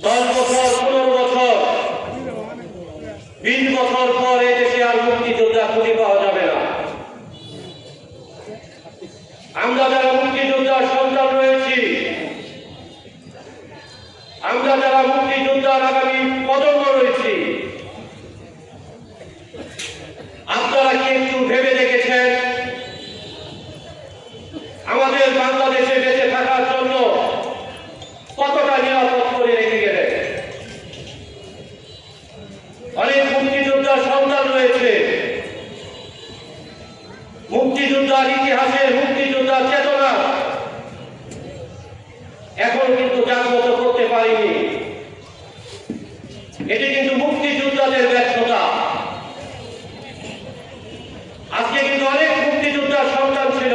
10 বছর 15 বছর 20 বছর পর এই দেশে আর মুক্তিযোদ্ধা খুঁজে পাওয়া যাবে না। আমরা যারা মুক্তিযোদ্ধার সন্তান রয়েছি, আমরা যারা মুক্তিযোদ্ধার আগামী প্রজন্ম রয়েছি, আপনারা কি একটু ভেবে দেখেছেন আমাদের বাংলাদেশে বেঁচে থাকার জন্য কতটা নিরাপদ করে রেখে গেলেন? অনেক মুক্তিযোদ্ধার সন্তান রয়েছে, মুক্তিযোদ্ধার ইতিহাসের মুক্তিযোদ্ধার চেতনা এখন কিন্তু জাগ্রত করতে পারিনি। এটি কিন্তু মুক্তিযোদ্ধাদের ব্যর্থতা। আজকে কিন্তু অনেক মুক্তিযোদ্ধার সন্তান ছিল,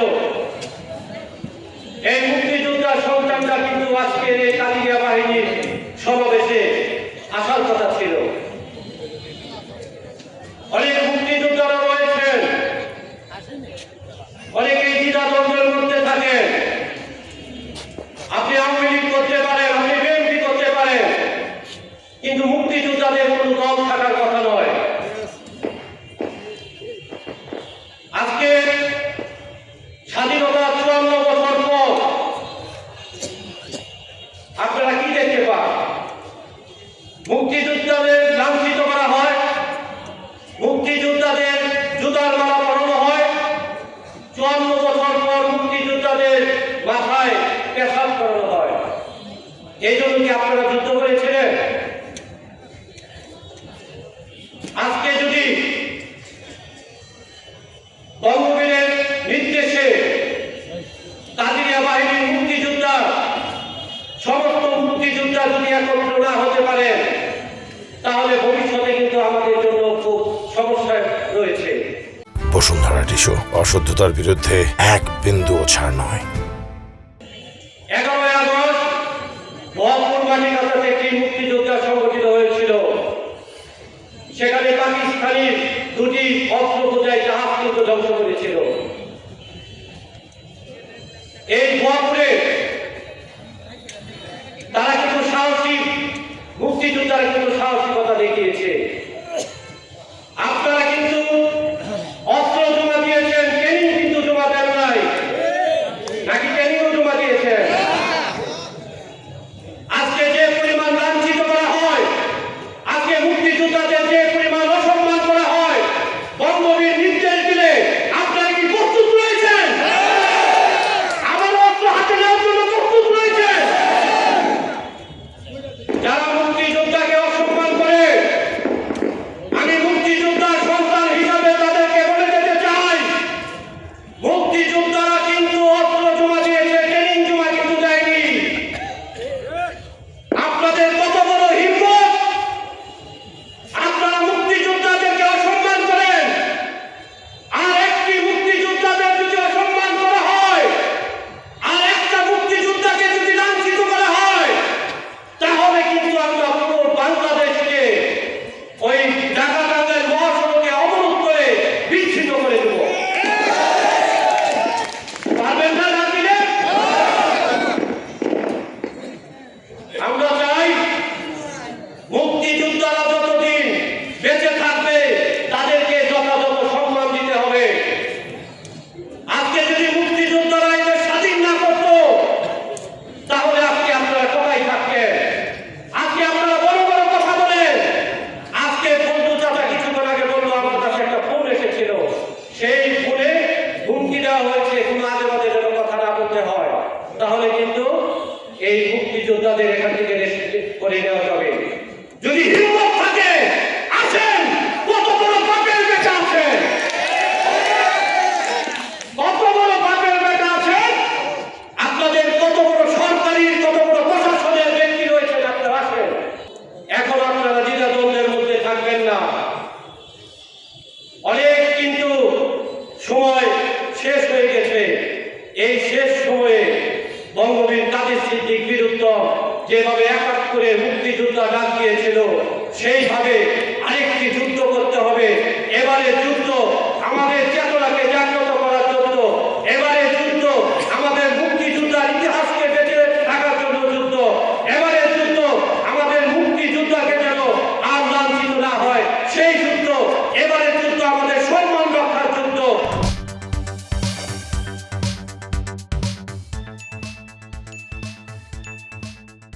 এই মুক্তিযোদ্ধার সন্তানরা কিন্তু আজকের এই কালিয়া বাহিনীর সমাবেশে আসার কথা ছিল। অনেক মুক্তিযোদ্ধারা রয়েছেন, অনেকেই দ্বিধাদ্বন্দ্বের মধ্যে থাকেন। আপনি আওয়ামী লীগ করতে পারেন, আপনি বিএনপি করতে পারেন, কিন্তু মুক্তিযোদ্ধাদের কোনো দল থাকার কথা নয়। আজকে স্বাধীনতা 54 বছর পর আপনারা কি দেখতে পান? মুক্তিযোদ্ধাদের লাঞ্ছিত করা হয়, মুক্তিযোদ্ধাদের জুতার মালা পরানো হয়, 54 বছর পর মুক্তিযোদ্ধাদের মাথায় পেশাব করানো হয়। এই জন্য কি আপনারা যুদ্ধ করেছিলেন? আজকে যদি বঙ্গবীরের নির্দেশে কাদিরিয়া বাহিনীর মুক্তিযোদ্ধা, সমস্ত মুক্তিযোদ্ধা যদি একত্র না হতে পারে, তাহলে ভবিষ্যতে কিন্তু আমাদের জন্য খুব সমস্যা রয়েছে। বসুন্ধরা টিস্যু, অশুদ্ধতার বিরুদ্ধে এক বিন্দুও ছাড় নয়। 11 আগস্ট বহরমপুর মাটিকাটাতে একটি মুক্তিযোদ্ধা সংগঠিত হয়েছিল। সেখানে পাকিস্তানি 2টি অস্ত্রবোঝাই জাহাজ কিন্তু ধ্বংস করেছিল। এই বহরমপুরে তারা কিন্তু সাহসী মুক্তিযোদ্ধারা কিন্তু সাহসিকতা দেখিয়েছে। আপনারা কিন্তু অস্ত্র জমা দিয়েছেন, ট্রেনিং কিন্তু জমা দেন নাই, নাকি ট্রেনিংও জমা দিয়েছেন? আজকে যে পরিমাণ লাঞ্ছিত করা হয়, আজকে মুক্তিযোদ্ধাদের যে পরিমাণ অসম্মান করা হয়, বঙ্গবীর নির্দেশ দিলে আপনারা কি প্রস্তুত রয়েছেন? আবার অস্ত্র হাতে নেওয়ার জন্য প্রস্তুত রয়েছেন? যারা মুক্তিযোদ্ধাকে অসম্মান করে, আমি মুক্তিযোদ্ধার সন্তান হিসাবে তাদেরকে বলে যেতে চাই, মুক্তিযোদ্ধারা কিন্তু অস্ত্র জমা দিয়েছে, ট্রেনিং জমা কিন্তু দেয়নি। আপনাদের কত বড় হিম্মত! আপনারা মুক্তিযোদ্ধাদেরকে অসম্মান করেন। আর একটি মুক্তিযোদ্ধাদের যদি অসম্মান করা হয়, আর একটা মুক্তিযোদ্ধাকে যদি লাঞ্ছিত করা হয়, তাহলে কিন্তু আমরা পুরো বাংলাদেশকে ওই ঢাকা-টাঙ্গাইল মহাসড়কে অবরোধ করে বিচ্ছিন্ন করে দেব। পারবেন না না দিলে? আমরা চাই মুক্তিযোদ্ধারা যতদিন বেঁচে থাকবে তাদেরকে যথাযথ সম্মান দিতে হবে। আজকে যদি মুক্তিযোদ্ধারা এদের স্বাধীন না করত, তাহলে আজকে আপনারা কোথায় থাকতেন? আজকে আপনারা বড় বড় কথা বলেন। আজকে বন্ধু চাচা কিছুক্ষণ আগে বললো, আমার কাছে একটা ফোন এসেছিল, সেই ফোনে হুমকি দেওয়া হয়েছে কোনো আজে বাজে যেন কথা না বলতে হয়, তাহলে কিন্তু এই মুক্তিযোদ্ধাদের এখান থেকে করে নেওয়া যাবে। যদি হিম্মত থাকে আসেন, কত বড় বাপের বেটা আছেন, কত বড় বাপের বেটা আছেন, আপনাদের কত বড় সরকারি, কত বড় প্রশাসনের ব্যক্তি রয়েছেন, আপনারা আসেন। এখন আপনারা দ্বিধাদ্বন্দ্বের মধ্যে থাকবেন না। অনেক কিন্তু সময় শেষ হয়ে গেছে। এই শেষ সময়ে বঙ্গবীর কাদের সিদ্দিক বিরুদ্ধ যেভাবে 71 মুক্তিযোদ্ধা ডাক দিয়েছিল, সেইভাবে আরেকটি যুদ্ধ করতে হবে। এবারে